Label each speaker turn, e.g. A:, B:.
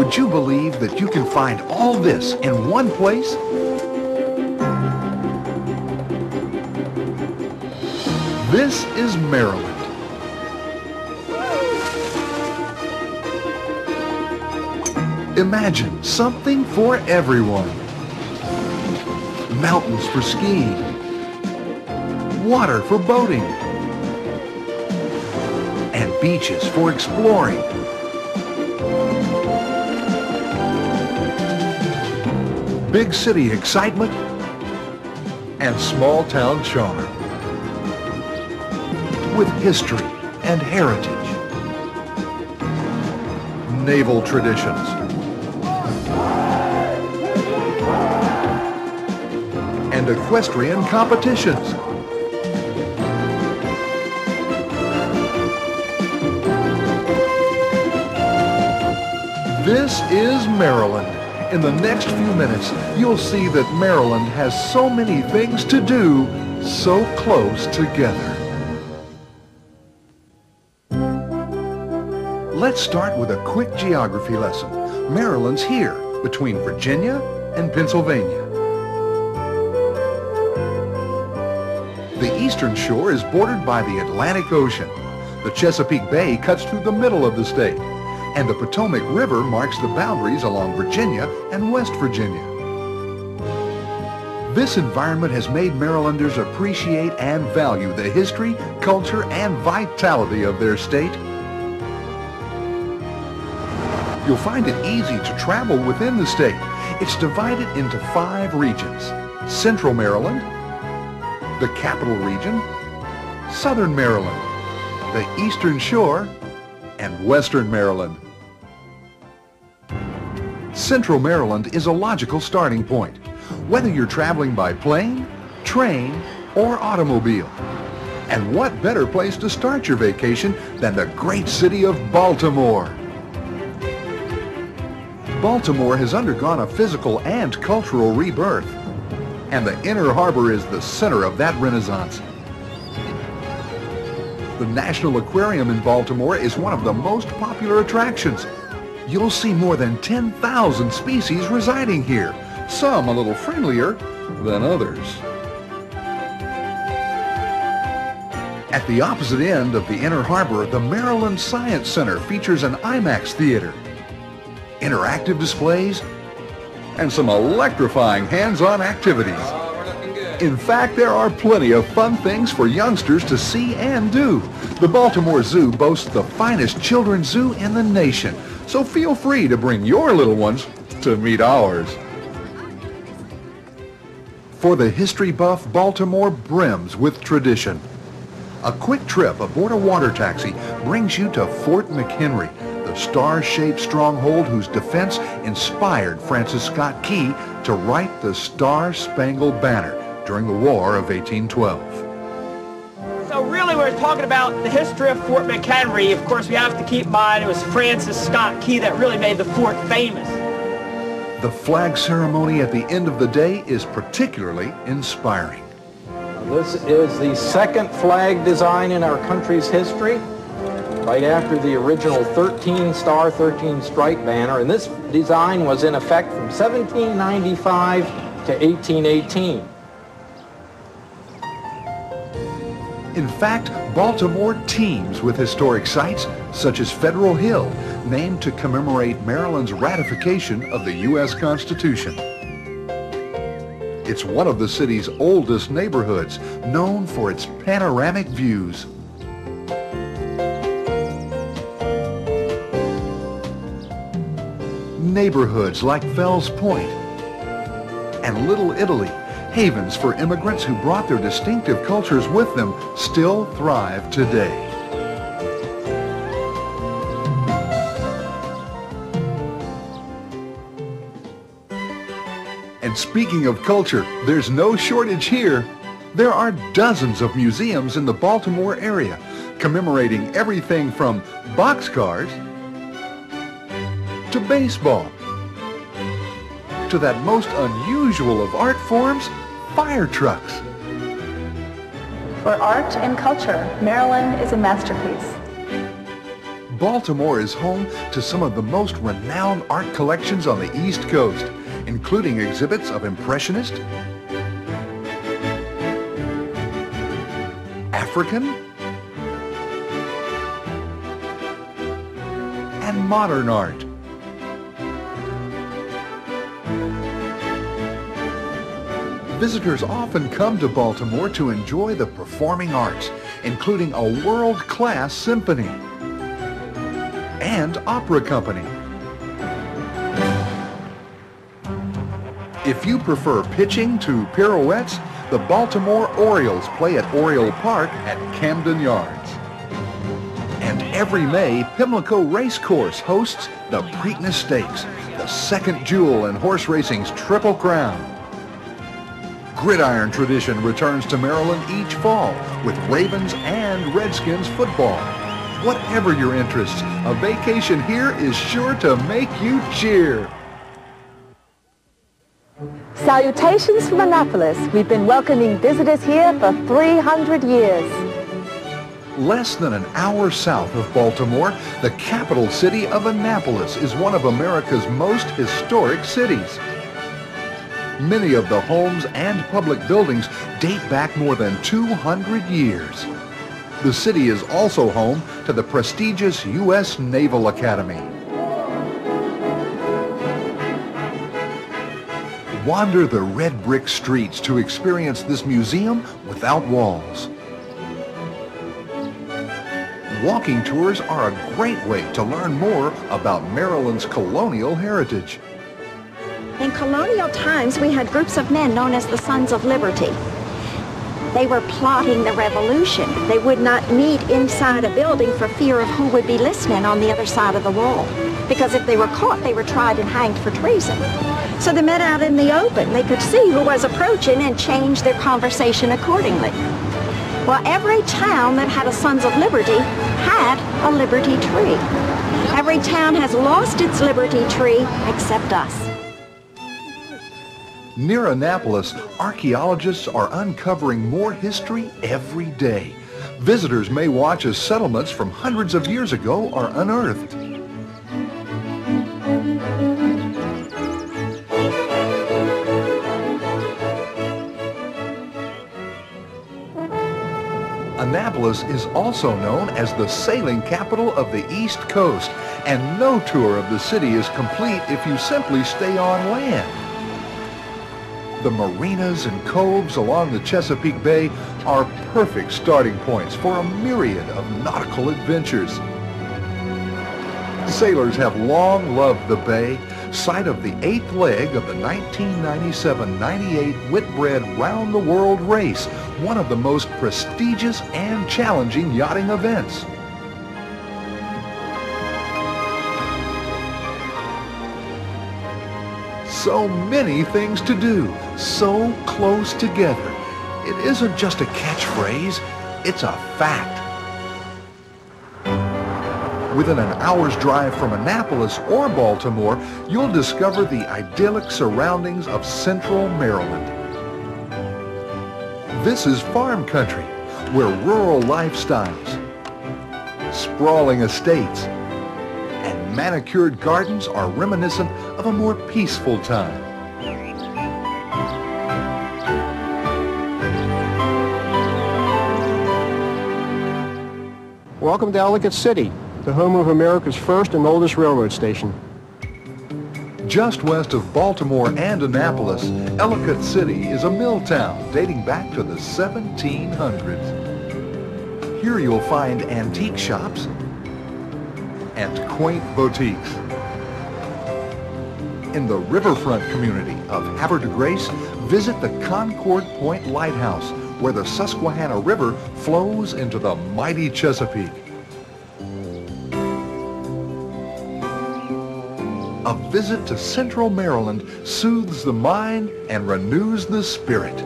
A: Would you believe that you can find all this in one place? This is Maryland. Imagine something for everyone. Mountains for skiing, water for boating, and beaches for exploring. Big city excitement and small town charm. With history and heritage, naval traditions, and equestrian competitions. This is Maryland. In the next few minutes, you'll see that Maryland has so many things to do so close together. Let's start with a quick geography lesson. Maryland's here, between Virginia and Pennsylvania. The eastern shore is bordered by the Atlantic Ocean. The Chesapeake Bay cuts through the middle of the state, and the Potomac River marks the boundaries along Virginia and West Virginia. This environment has made Marylanders appreciate and value the history, culture, and vitality of their state. You'll find it easy to travel within the state. It's divided into 5 regions: Central Maryland, the Capital Region, Southern Maryland, the Eastern Shore, and Western Maryland. Central Maryland is a logical starting point, whether you're traveling by plane, train, or automobile. And what better place to start your vacation than the great city of Baltimore? Baltimore has undergone a physical and cultural rebirth, and the Inner Harbor is the center of that renaissance. The National Aquarium in Baltimore is one of the most popular attractions. You'll see more than 10,000 species residing here, some a little friendlier than others. At the opposite end of the Inner Harbor, the Maryland Science Center features an IMAX theater, interactive displays, and some electrifying hands-on activities. In fact, there are plenty of fun things for youngsters to see and do. The Baltimore Zoo boasts the finest children's zoo in the nation, so feel free to bring your little ones to meet ours. For the history buff, Baltimore brims with tradition. A quick trip aboard a water taxi brings you to Fort McHenry, the star-shaped stronghold whose defense inspired Francis Scott Key to write the Star-Spangled Banner during the War of 1812.
B: So really we're talking about the history of Fort McHenry. Of course we have to keep in mind it was Francis Scott Key that really made the fort famous.
A: The flag ceremony at the end of the day is particularly inspiring.
C: This is the second flag design in our country's history, right after the original 13-star, 13-stripe banner, and this design was in effect from 1795 to 1818.
A: In fact, Baltimore teems with historic sites such as Federal Hill, named to commemorate Maryland's ratification of the U.S. Constitution. It's one of the city's oldest neighborhoods, known for its panoramic views. Neighborhoods like Fells Point and Little Italy, havens for immigrants who brought their distinctive cultures with them, still thrive today. And speaking of culture, there's no shortage here. There are dozens of museums in the Baltimore area, commemorating everything from boxcars to baseball, to that most unusual of art forms, fire trucks.
D: For art and culture, Maryland is a masterpiece.
A: Baltimore is home to some of the most renowned art collections on the East Coast, including exhibits of Impressionist, African, and modern art. Visitors often come to Baltimore to enjoy the performing arts, including a world-class symphony and opera company. If you prefer pitching to pirouettes, the Baltimore Orioles play at Oriole Park at Camden Yards. And every May, Pimlico Racecourse hosts the Preakness Stakes, the second jewel in horse racing's Triple Crown. Gridiron tradition returns to Maryland each fall with Ravens and Redskins football. Whatever your interests, a vacation here is sure to make you cheer.
D: Salutations from Annapolis. We've been welcoming visitors here for 300 years.
A: Less than an hour south of Baltimore, the capital city of Annapolis is one of America's most historic cities. Many of the homes and public buildings date back more than 200 years. The city is also home to the prestigious U.S. Naval Academy. Wander the red brick streets to experience this museum without walls. Walking tours are a great way to learn more about Maryland's colonial heritage.
E: In colonial times, we had groups of men known as the Sons of Liberty. They were plotting the revolution. They would not meet inside a building for fear of who would be listening on the other side of the wall. Because if they were caught, they were tried and hanged for treason. So they met out in the open. They could see who was approaching and change their conversation accordingly. Well, every town that had a Sons of Liberty had a Liberty Tree. Every town has lost its Liberty Tree except us.
A: Near Annapolis, archaeologists are uncovering more history every day. Visitors may watch as settlements from hundreds of years ago are unearthed. Annapolis is also known as the sailing capital of the East Coast, and no tour of the city is complete if you simply stay on land. The marinas and coves along the Chesapeake Bay are perfect starting points for a myriad of nautical adventures. Sailors have long loved the bay, site of the 8th leg of the 1997-98 Whitbread Round the World race, one of the most prestigious and challenging yachting events. So many things to do, so close together. It isn't just a catchphrase, it's a fact. Within an hour's drive from Annapolis or Baltimore, you'll discover the idyllic surroundings of central Maryland. This is farm country, where rural lifestyles, sprawling estates, and manicured gardens are reminiscent of a more peaceful time.
F: Welcome to Ellicott City, the home of America's first and oldest railroad station.
A: Just west of Baltimore and Annapolis, Ellicott City is a mill town dating back to the 1700s. Here you'll find antique shops and quaint boutiques. In the riverfront community of Havre de Grace, visit the Concord Point Lighthouse, where the Susquehanna River flows into the mighty Chesapeake. A visit to Central Maryland soothes the mind and renews the spirit.